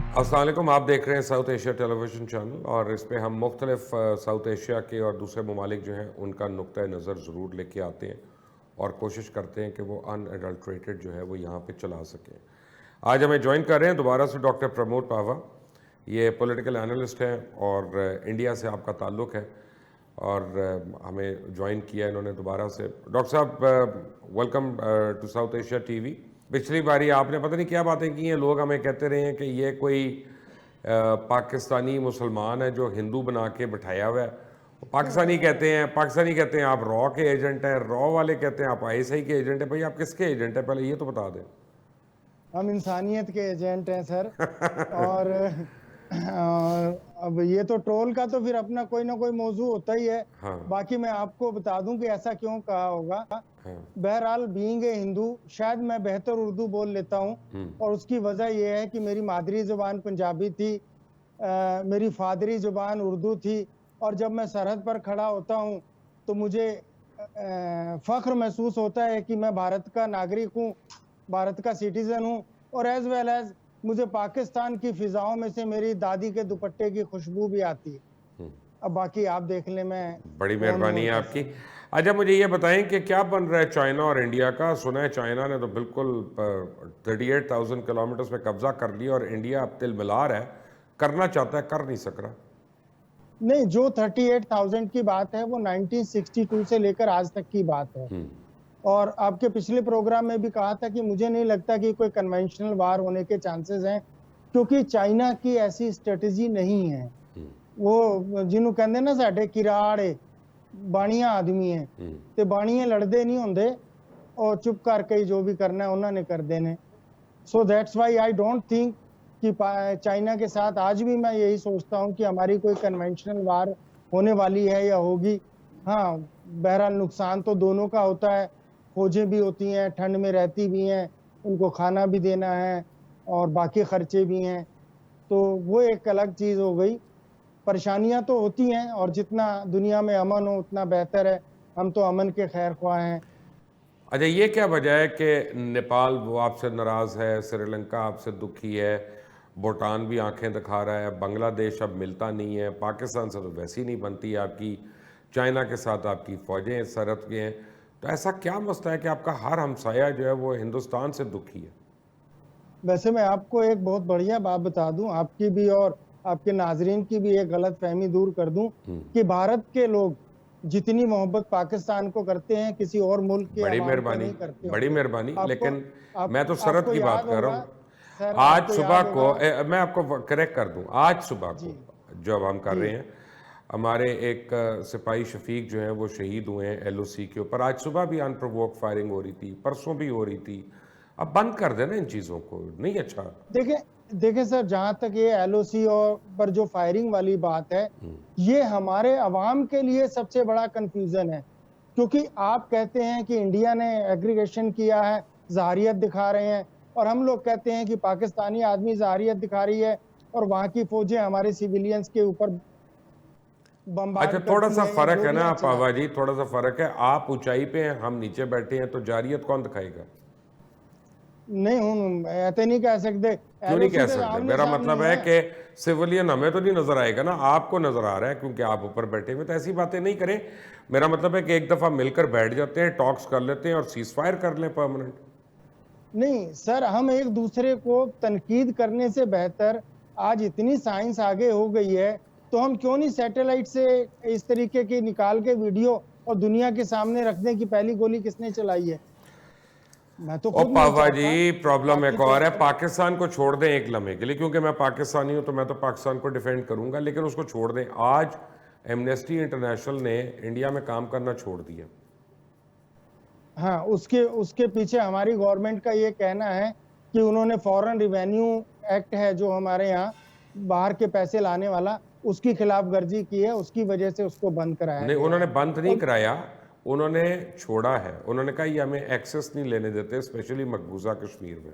अस्सलाम वालेकुम। आप देख रहे हैं साउथ एशिया टेलीविज़न चैनल और इस पे हम मुख्तलिफ साउथ एशिया के और दूसरे ममालिक जो हैं उनका नुक्ता नज़र ज़रूर लेके आते हैं और कोशिश करते हैं कि वो अनएडल्ट्रेटेड जो है वो यहाँ पे चला सकें। आज हमें ज्वाइन कर रहे हैं दोबारा से डॉक्टर प्रमोद पावा। ये पॉलिटिकल एनालिस्ट हैं और इंडिया से आपका ताल्लुक़ है और हमें ज्वाइन किया इन्होंने दोबारा से। डॉक्टर साहब welcome to South Asia TV. पिछली बारी आपने पता नहीं क्या बातें की हैं, लोग हमें कहते रहे हैं कि ये कोई पाकिस्तानी मुसलमान है जो हिंदू बना के बिठाया हुआ है। पाकिस्तानी कहते हैं आप रॉ के एजेंट हैं, रॉ वाले कहते हैं आप आईएसआई के एजेंट हैं। भाई आप किसके एजेंट हैं, पहले ये तो बता दें। हम इंसानियत के एजेंट हैं सर। और अब ये तो ट्रोल का तो फिर अपना कोई ना कोई मौजू होता ही है। हाँ बाकी मैं आपको बता दूं कि ऐसा क्यों कहा होगा। हाँ बहरहाल बीइंग ए हिंदू शायद मैं बेहतर उर्दू बोल लेता हूं और उसकी वजह यह है कि मेरी मादरी जुबान पंजाबी थी, मेरी फादरी जुबान उर्दू थी। और जब मैं सरहद पर खड़ा होता हूं तो मुझे फख्र महसूस होता है कि मैं भारत का नागरिक हूं, भारत का सिटीजन हूं। और एज वेल एज मुझे पाकिस्तान की फिजाओं में से मेरी दादी के दुपट्टे की खुशबू भी आती है। अब बाकी आप देख लें मैं बड़ी कौन मेहरबानी हूं है और आपकी। कैसे। अच्छा मुझे ये बताएं कि क्या बन रहा है चाइना और इंडिया का। सुना है चाइना ने तो बिल्कुल 38,000 किलोमीटर्स में कब्जा कर लिया और इंडिया अब तिलमिला रहा है, करना चाहता है, कर नहीं सक रहा। नहीं, जो 38,000 की बात है वो 1962 से लेकर आज तक की बात है। और आपके पिछले प्रोग्राम में भी कहा था कि मुझे नहीं लगता कि कोई कन्वेंशनल वार होने के चांसेस हैं, क्योंकि चाइना की ऐसी स्ट्रेटजी नहीं है। वो जिन्हों कहते ना साडे किराड़ बाणिया आदमी है ते बाणिए लड़दे नहीं होंगे और चुप करके जो भी करना है उन्होंने कर देने। So that's why I don't think कि चाइना के साथ आज भी मैं यही सोचता हूं कि हमारी कोई कन्वेंशनल वार होने वाली है या होगी। हाँ, बहरहाल नुकसान तो दोनों का होता है। फौजें भी होती हैं, ठंड में रहती भी हैं, उनको खाना भी देना है और बाकी खर्चे भी हैं, तो वो एक अलग चीज हो गई। परेशानियां तो होती हैं और जितना दुनिया में अमन हो उतना बेहतर है। हम तो अमन के खैर ख्वाह हैं। अच्छा ये क्या वजह है कि नेपाल वो आपसे नाराज़ है, श्रीलंका आपसे दुखी है, भूटान भी आंखें दिखा रहा है, बांग्लादेश अब मिलता नहीं है, पाकिस्तान से तो वैसी नहीं बनती आपकी, चाइना के साथ आपकी फ़ौजें सरहद पे हैं, तो ऐसा क्या मसला है कि आपका हर हमसाया जो है वो हिंदुस्तान से दुखी है। वैसे मैं आपको एक बहुत बढ़िया बात बता दूं, आपकी भी और आपके नाजरीन की भी एक गलत फहमी दूर कर दूं कि भारत के लोग जितनी मोहब्बत पाकिस्तान को करते हैं किसी और मुल्क के बड़ी अवाम को मेहरबानी, नहीं करते बड़ी होंगे। मेहरबानी, आपको लेकिन मैं तो सरहद आपको की बात याद कर रहा होगा हूँ। सर, आज आपको सुबह याद को होगा। मैं आपको करेक्ट कर दूं, आज सुबह जी को जब हम कर जी। रहे हैं, हमारे एक सिपाही शफीक जो हैं वो शहीद हुए हैं एलओसी के ऊपर। आज सुबह भी अनप्रोवोक फायरिंग हो रही थी, परसों भी हो रही थी। अब बंद कर देना इन चीज़ों को, नहीं अच्छा। देखें देखें सर, जहां तक ये एलओसी और पर जो फायरिंग वाली बात है, ये हमारे अवाम के लिए सबसे बड़ा कंफ्यूजन है। क्योंकि आप कहते हैं कि इंडिया ने एग्रीगेशन किया है, ज़ाहिरियत दिखा रहे हैं, और हम लोग कहते हैं कि पाकिस्तानी आदमी ज़ाहिरियत दिखा रही है और वहां की फौजें हमारे सिविलियंस के ऊपर अच्छा बमबार्ड थोड़ा करती सा हैं या फ़र्क है ना गोलियां पावा चलाती जी, हैं। थोड़ा सा फ़र्क है। आप ऊंचाई पे हैं, हम नीचे बैठे हैं, तो जारियत कौन दिखाएगा। नहीं हूं, ऐसे नहीं कह सकते। क्यों नहीं एलओसी कह तो सकते, आमने मेरा सामने मतलब है है। कि सिविलियन हमें तो नहीं नजर आएगा ना, आपको नजर आ रहा है क्योंकि आप ऊपर बैठे हुए। तो ऐसी बातें नहीं करें। मेरा मतलब है कि एक दफा मिलकर बैठ जाते हैं, टॉक्स कर लेते हैं और सीज फायर कर लें परमानेंट। नहीं सर, हम एक दूसरे को तनकीद करने से बेहतर, आज इतनी साइंस आगे हो गई है तो हम क्यों नहीं सैटेलाइट से इस तरीके की निकाल के वीडियो और दुनिया के सामने रखने की पहली गोली किसने चलाई है। मैं तो ओ खुद नहीं पावा चाहता। जी, प्रॉब्लम बाकी एक तो और है। पाकिस्तान को छोड़ दें एक लम्हे के लिए, क्योंकि मैं पाकिस्तानी हूं तो मैं तो पाकिस्तान को डिफेंड करूंगा, लेकिन उसको छोड़ दें। आज एमनेस्टी इंटरनेशनल ने इंडिया में काम करना छोड़ दिया। हाँ, उसके उसके पीछे हमारी गवर्नमेंट का ये कहना है कि उन्होंने फॉरेन रिवेन्यू एक्ट है जो हमारे यहाँ बाहर के पैसे लाने वाला, उसकी खिलाफ वर्जी की है, उसकी वजह से उसको बंद कराया नहीं, गया उन्होंने है। बंद नहीं और कराया, उन्होंने छोड़ा है। उन्होंने कहा ये हमें एक्सेस नहीं लेने देते, स्पेशली मकबूजा कश्मीर में।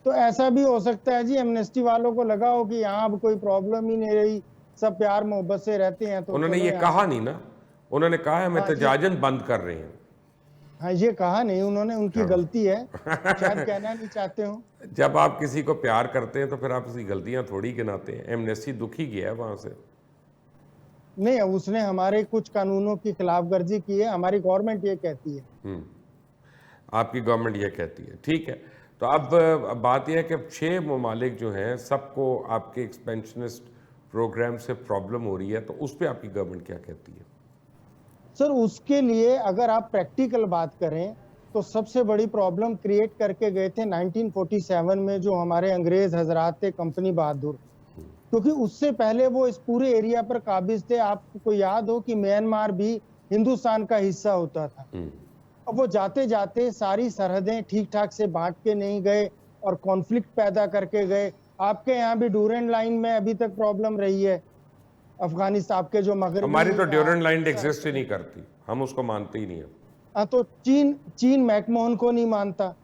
तो ऐसा भी हो सकता है जी, एमनेस्टी वालों को लगा हो कि यहाँ अब कोई प्रॉब्लम ही नहीं रही, सब प्यार मोहब्बत से रहते हैं, तो उन्होंने चलो ये यहाँ कहा से। नहीं ना, उन्होंने कहा है हम हाँ जी। एहतजाजन बंद कर रहे हैं। हाँ, ये कहा नहीं उन्होंने, उनकी चलो। गलती है, शायद कहना नहीं चाहते हो। जब आप किसी को प्यार करते हैं तो फिर आप उसकी गलतियां थोड़ी गिनाते हैं। एमनेस्टी दुखी गया है वहां से। नहीं, उसने हमारे कुछ कानूनों की खिलाफवर्जी की है, हमारी गवर्नमेंट ये कहती है। आपकी गवर्नमेंट ये कहती है, ठीक है। तो अब बात यह है कि अब 6 ममालिक जो हैं सबको आपके एक्सपेंशनिस्ट प्रोग्राम से प्रॉब्लम हो रही है, तो उस पर आपकी गवर्नमेंट क्या कहती है? सर, उसके लिए अगर आप प्रैक्टिकल बात करें तो सबसे बड़ी प्रॉब्लम क्रिएट करके गए थे 1947 में जो हमारे अंग्रेज हजरात थे, कंपनी बहादुर, क्योंकि उससे पहले वो इस पूरे एरिया पर काबिज थे। आपको याद हो कि म्यांमार भी हिंदुस्तान का हिस्सा होता था। अब वो जाते जाते सारी सरहदें ठीक ठाक से बांट के नहीं गए और कॉन्फ्लिक्ट पैदा करके गए। आपके यहाँ भी ड्यूरेंट लाइन में अभी तक प्रॉब्लम रही है, अफगानिस्तान के जो हमारी मगरबी तो ड्यूरेंट लाइन एग्जिस्ट ही नहीं करती, हम उसको मानते ही नहीं है। तो चीन मैकमोहन को नहीं मानता।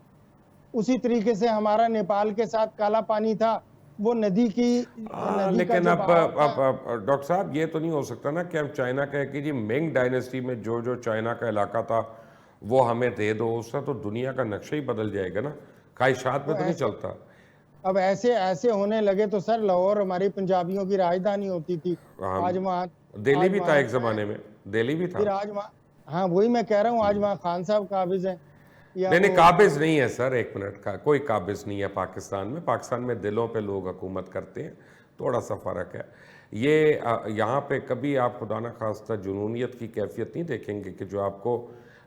उसी तरीके से हमारा नेपाल के साथ काला पानी था, वो नदी का लेकिन जो अब बहाव था। डॉक्टर साहब ये तो नहीं हो सकता ना कि हम चाइना कहे कि जी मिंग डायनेस्टी में जो जो चाइना का इलाका था वो हमें दे दो, उसका तो दुनिया का नक्शा ही बदल जाएगा ना। ख्वाहिशात में तो नहीं चलता। अब ऐसे ऐसे होने लगे तो सर, लाहौर हमारी पंजाबियों की राजधानी होती थी। आज वहाँ दिल्ली भी था वहाँ एक जमाने में, दिल्ली भी फिर था। आज वहाँ, हाँ वही मैं कह रहा हूँ, आज वहाँ खान साहब काबिज है या नहीं नहीं, वो काबिज नहीं है सर, एक मिनट का कोई काबिज नहीं है पाकिस्तान में। पाकिस्तान में दिलों पे लोग हुकूमत करते हैं, थोड़ा सा फ़र्क है। ये यहाँ पे कभी आप खुदा न खास्ता जुनूनियत की कैफियत नहीं देखेंगे कि जो आपको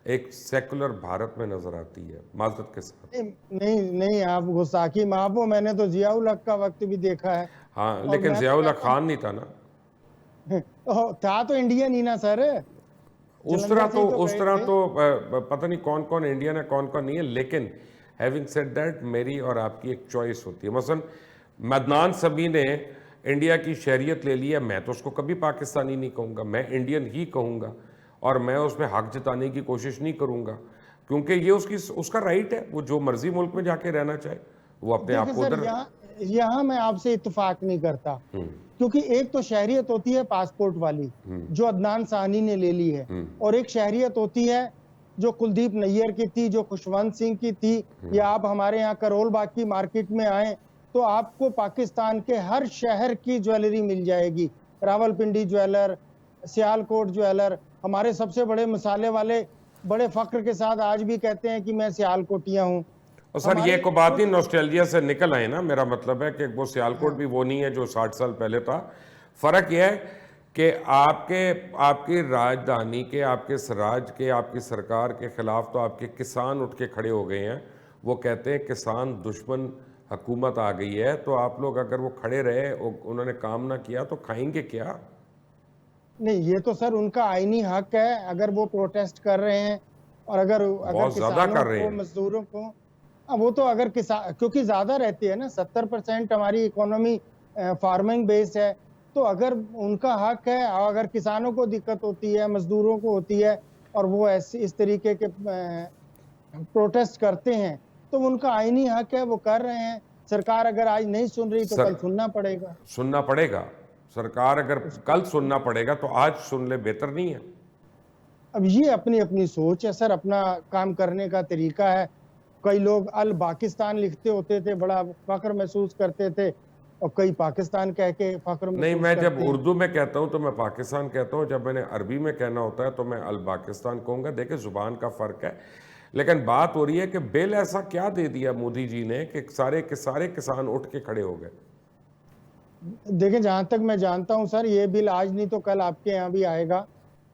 एक सेकुलर भारत में नज़र आती है, माजरत के साथ। नहीं नहीं नहीं, आप गुस्ताखी माफ हो, मैंने तो जियाउल हक का वक्त भी देखा है। हाँ, और लेकिन मैं तो ज़ियाउल हक कहता खान नहीं था ना। था तो इंडियन ही ना सर, उस तरह जलंधर से तो ही तो गए थे। पता नहीं कौन कौन इंडियन है कौन कौन नहीं है, लेकिन हैविंग सेड दैट मेरी और आपकी एक चॉइस होती है। मसलन मदनान सभी ने इंडिया की शहरियत ले लिया, मैं तो उसको कभी पाकिस्तानी नहीं कहूँगा, मैं इंडियन ही कहूँगा, और मैं उसमें हक जताने की कोशिश नहीं करूँगा, क्योंकि ये उसका राइट है, वो जो मर्जी मुल्क में जाके रहना चाहे, वो अपने आप देखिए को सर, उधर। यहाँ मैं आपसे इत्तेफाक नहीं करता, क्योंकि एक तो शहरियत होती है पासपोर्ट वाली जो अदनान साहनी ने ले ली है, और एक शहरियत होती है जो कुलदीप नैयर की थी, जो खुशवंत सिंह की थी, या आप हमारे यहाँ करोल बाग की मार्केट में आए तो आपको पाकिस्तान के हर शहर की ज्वेलरी मिल जाएगी। रावलपिंडी ज्वेलर, सियालकोट ज्वेलर, हमारे सबसे बड़े मसाले वाले बड़े फख्र के साथ आज भी कहते हैं कि मैं सियालकोटिया हूँ। और सर ये को बात नहीं, नॉस्टैल्जिया से निकल आए ना, मेरा मतलब है कि वो सियालकोट भी वो नहीं है जो 60 साल पहले था। फर्क यह है कि आपकी राजधानी के, आपके स्वराज के, आपकी सरकार के खिलाफ तो आपके किसान उठ के खड़े हो गए हैं। वो कहते हैं किसान दुश्मन हुकूमत आ गई है, तो आप लोग अगर वो खड़े रहे, उन्होंने काम ना किया तो खाएंगे क्या? नहीं, ये तो सर उनका आईनी हक है, अगर वो प्रोटेस्ट कर रहे हैं और अगर बहुत ज्यादा किसानों कर रहे को, हैं। मजदूरों को, वो तो अगर किसान, क्योंकि ज्यादा रहती है ना, 70% हमारी इकोनॉमी फार्मिंग बेस है, तो अगर उनका हक है, और अगर किसानों को दिक्कत होती है, मजदूरों को होती है, और वो ऐसे इस तरीके के प्रोटेस्ट करते हैं, तो उनका आईनी हक है, वो कर रहे हैं। सरकार अगर आज नहीं सुन रही तो कल सुनना पड़ेगा। सुनना पड़ेगा, सरकार अगर कल सुनना पड़ेगा तो आज सुन ले, बेहतर नहीं है? अब ये अपनी अपनी सोच है सर, अपना काम करने का तरीका है। कई लोग अल पाकिस्तान लिखते होते थे, बड़ा फख्र महसूस करते थे, और कई पाकिस्तान कह के फख्र नहीं, महसूस मैं जब करते हैं। उर्दू में कहता हूँ तो मैं पाकिस्तान कहता हूँ, जब मैंने अरबी में कहना होता है तो मैं अल पाकिस्तान कहूँगा। देखिए जुबान का फ़र्क है, लेकिन बात हो रही है कि बिल ऐसा क्या दे दिया मोदी जी ने कि सारे के सारे किसान उठ के खड़े हो गए। देखिए, जहां तक मैं जानता हूं सर, ये बिल आज नहीं तो कल आपके यहाँ भी आएगा।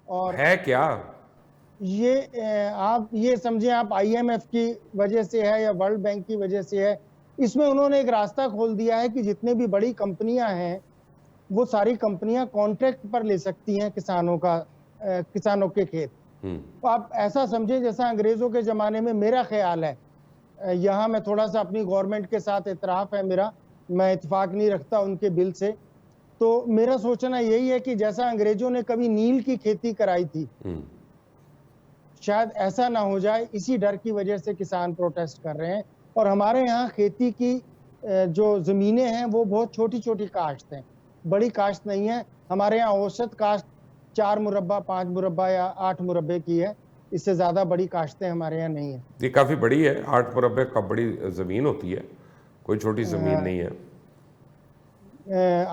और है क्या? ये आप ये समझे, आप IMF की वजह से है या वर्ल्ड बैंक की वजह से है, इसमें उन्होंने एक रास्ता खोल दिया है कि जितने भी बड़ी कंपनियां हैं वो सारी कंपनियां कॉन्ट्रैक्ट पर ले सकती हैं किसानों के खेत। तो आप ऐसा समझे जैसा अंग्रेजों के जमाने में, मेरा ख्याल है, यहाँ मैं थोड़ा सा अपनी गवर्नमेंट के साथ इतराफ है मेरा, मैं इत्तेफाक नहीं रखता उनके बिल से, तो मेरा सोचना यही है कि जैसा अंग्रेजों ने कभी नील की खेती कराई थी, शायद ऐसा ना हो जाए। इसी डर की वजह से किसान प्रोटेस्ट कर रहे हैं। और हमारे यहाँ खेती की जो जमीनें हैं वो बहुत छोटी छोटी काश्त हैं, बड़ी काश्त नहीं है। हमारे यहाँ औसत काश्त 4 मुरब्बा, 5 मुरब्बा या 8 मुरब्बे की है, इससे ज्यादा बड़ी काश्तें हमारे यहाँ नहीं है। ये काफ़ी बड़ी है, 8 मुरब्बे का बड़ी ज़मीन होती है, कोई छोटी ज़मीन नहीं है।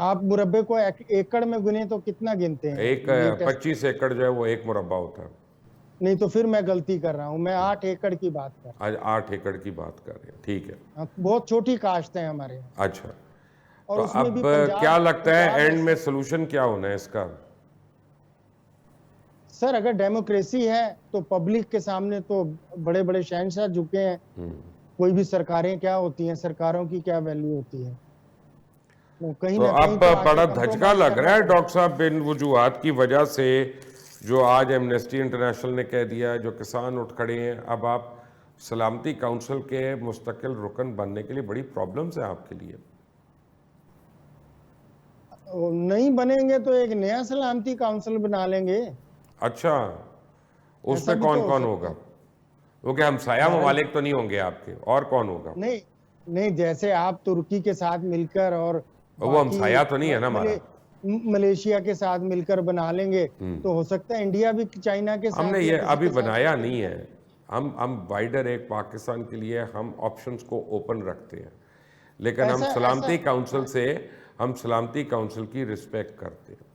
आप मुरब्बे को एकड़ में गुने तो कितना गिनते हैं? एक 25 एकड़ जो है वो 1 मुरब्बा होता है। नहीं तो फिर मैं गलती कर रहा हूँ, मैं 8 एकड़ की बात कर रहा आज 8 एकड़ की बात कर रहे हैं, ठीक है। हूँ। बहुत छोटी काश्त है हमारे यहाँ। अच्छा, और तो उसमें अब भी पंजाब क्या लगता है पंजाब एंड में सोल्यूशन क्या होना है इसका? सर अगर डेमोक्रेसी है तो पब्लिक के सामने तो बड़े बड़े शहंशाह झुके हैं। कोई भी सरकारें क्या होती हैं, सरकारों की क्या वैल्यू होती है। तो कहीं तो ना कहीं अब तो आके बड़ा धचका compromise लग करना रहा है पड़ेगा। डॉक्टर साहब, बिन वजूहात की वजह से, जो आज एमनेस्टी इंटरनेशनल ने कह दिया, जो किसान उठ खड़े हैं, अब आप सलामती काउंसिल के मुस्तकिल रुकन बनने के लिए बड़ी प्रॉब्लम्स है आपके लिए। नहीं बनेंगे तो एक नया सलामती काउंसिल बना लेंगे। अच्छा, ऐसा उसमें भी तो कौन हो कौन सकता होगा? है। क्योंकि हमसाया ममालिक तो नहीं होंगे आपके, और कौन होगा? नहीं नहीं, जैसे आप तुर्की के साथ मिलकर और वो बाकी हमसाया तो नहीं है ना हमारा। मलेशिया के साथ मिलकर बना लेंगे तो हो सकता है इंडिया भी चाइना के साथ हमने या ये किसी अभी के साथ बनाया मिलकर नहीं है। हम वाइडर एक पाकिस्तान के लिए हम ऑप्शंस को ओपन रखते हैं, लेकिन हम ऐसा सलामती ऐसा काउंसिल से, हम सलामती काउंसिल की रिस्पेक्ट करते हैं।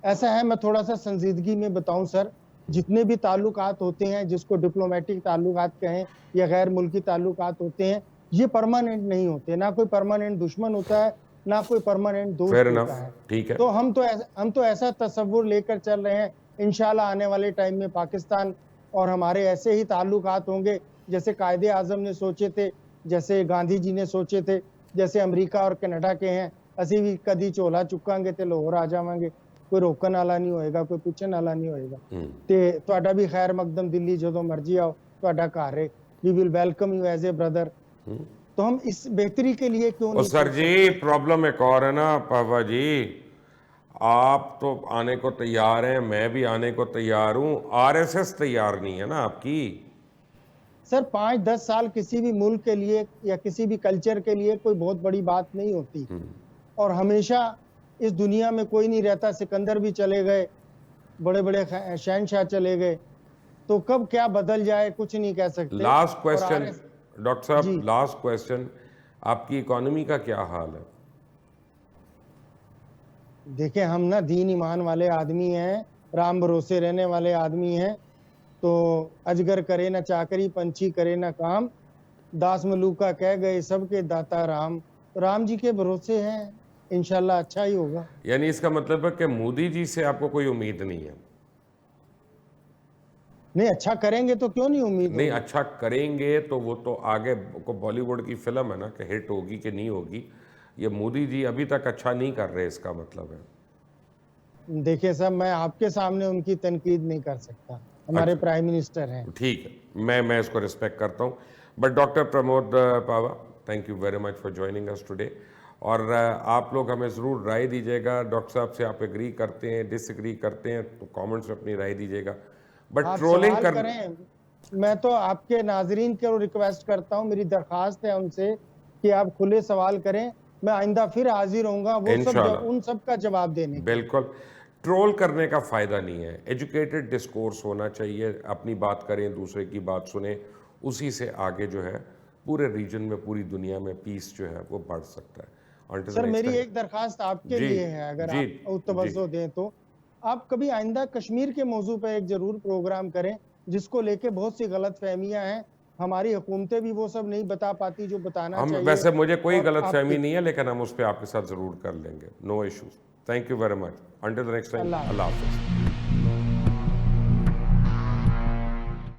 ऐसा है, मैं थोड़ा सा संजीदगी में बताऊं सर, जितने भी ताल्लुकात होते हैं, जिसको डिप्लोमेटिक ताल्लुकात कहें या गैर मुल्की ताल्लुकात होते हैं, ये परमानेंट नहीं होते। ना कोई परमानेंट दुश्मन होता है, ना कोई परमानेंट दोस्त फेयर होता इनफ, है। ठीक है। तो हम तो ऐसा तस्वुर लेकर चल रहे हैं, इंशाल्लाह आने वाले टाइम में पाकिस्तान और हमारे ऐसे ही ताल्लुकात होंगे जैसे कायदे आजम ने सोचे थे, जैसे गांधी जी ने सोचे थे, जैसे अमेरिका और कनाडा के हैं। ਅਸੀਂ भी कदी झोला चुकांगे ते लाहौर आ जावांगे, कोई रोकन वाला नहीं होएगा, कोई पूछन वाला नहीं होएगा। ते ਤੁਹਾਡਾ भी खैर मकदम दिल्ली ਜਦੋਂ मर्जी आओ, ਤੁਹਾਡਾ घर है, we will welcome you as a brother. तो हम इस बेहतरी के लिए क्यों और नहीं सर जी प्रॉब्लम एक और है ना पापा जी, आप तो आने को तैयार हैं, मैं भी आने को तैयार हूं, आरएसएस तैयार नहीं है ना आपकी। सर 5-10 साल किसी भी मुल्क के लिए या किसी भी कल्चर के लिए कोई बहुत बड़ी बात नहीं होती। और हमेशा इस दुनिया में कोई नहीं रहता, सिकंदर भी चले गए, बड़े बड़े शहनशाह चले गए, तो कब क्या बदल जाए कुछ नहीं कह सकते। लास्ट क्वेश्चन डॉक्टर साहब, जी। लास्ट क्वेश्चन, आपकी इकोनॉमी का क्या हाल है? देखें हम ना दीन ईमान वाले आदमी हैं, राम भरोसे रहने वाले आदमी हैं। तो अजगर करे ना चाकरी, पंछी करे ना काम, दास मलूका कह गए सबके दाता राम। राम जी के भरोसे हैं, इंशाल्लाह अच्छा ही होगा। यानी इसका मतलब है कि मोदी जी से आपको कोई उम्मीद नहीं है? नहीं, अच्छा करेंगे तो क्यों नहीं उम्मीद नहीं, होगी? अच्छा करेंगे तो वो तो आगे को बॉलीवुड की फिल्म है ना, कि हिट होगी कि नहीं होगी। ये मोदी जी अभी तक अच्छा नहीं कर रहे, इसका मतलब है। देखिए साहब, मैं आपके सामने उनकी तनकीद नहीं कर सकता, हमारे अच्छा। प्राइम मिनिस्टर हैं। ठीक है, मैं इसको रिस्पेक्ट करता हूँ। But doctor Pramod Pawa, thank you very much for joining us today. और आप लोग हमें ज़रूर राय दीजिएगा, डॉक्टर साहब से आप एग्री करते हैं, डिसएग्री करते हैं तो कमेंट्स में अपनी राय दीजिएगा। बट आप ट्रोलिंग सवाल करें, मैं तो आपके नाजरीन को रिक्वेस्ट करता हूं, मेरी दरख्वास्त है उनसे कि आप खुले सवाल करें। मैं आइंदा फिर हाजिर होऊंगा उन सब का जवाब देने। बिल्कुल, ट्रोल करने का फ़ायदा नहीं है, एजुकेटेड डिस्कोर्स होना चाहिए, अपनी बात करें, दूसरे की बात सुने, उसी से आगे जो है पूरे रीजन में, पूरी दुनिया में पीस जो है वो बढ़ सकता है। सर मेरी एक दरखास्त आपके लिए है, अगर आप तवज्जो दें तो आप कभी आइंदा कश्मीर के मौजू पर एक जरूर प्रोग्राम करें, जिसको लेके बहुत सी गलत फहमियां हैं। हमारी हुकूमतें भी वो सब नहीं बता पाती जो बताना चाहिए। वैसे मुझे कोई गलत फहमी नहीं है, लेकिन हम उस पर आपके साथ ज़रूर कर लेंगे, no issues. Thank you very much, until the next time, अल्लाह हाफिज़।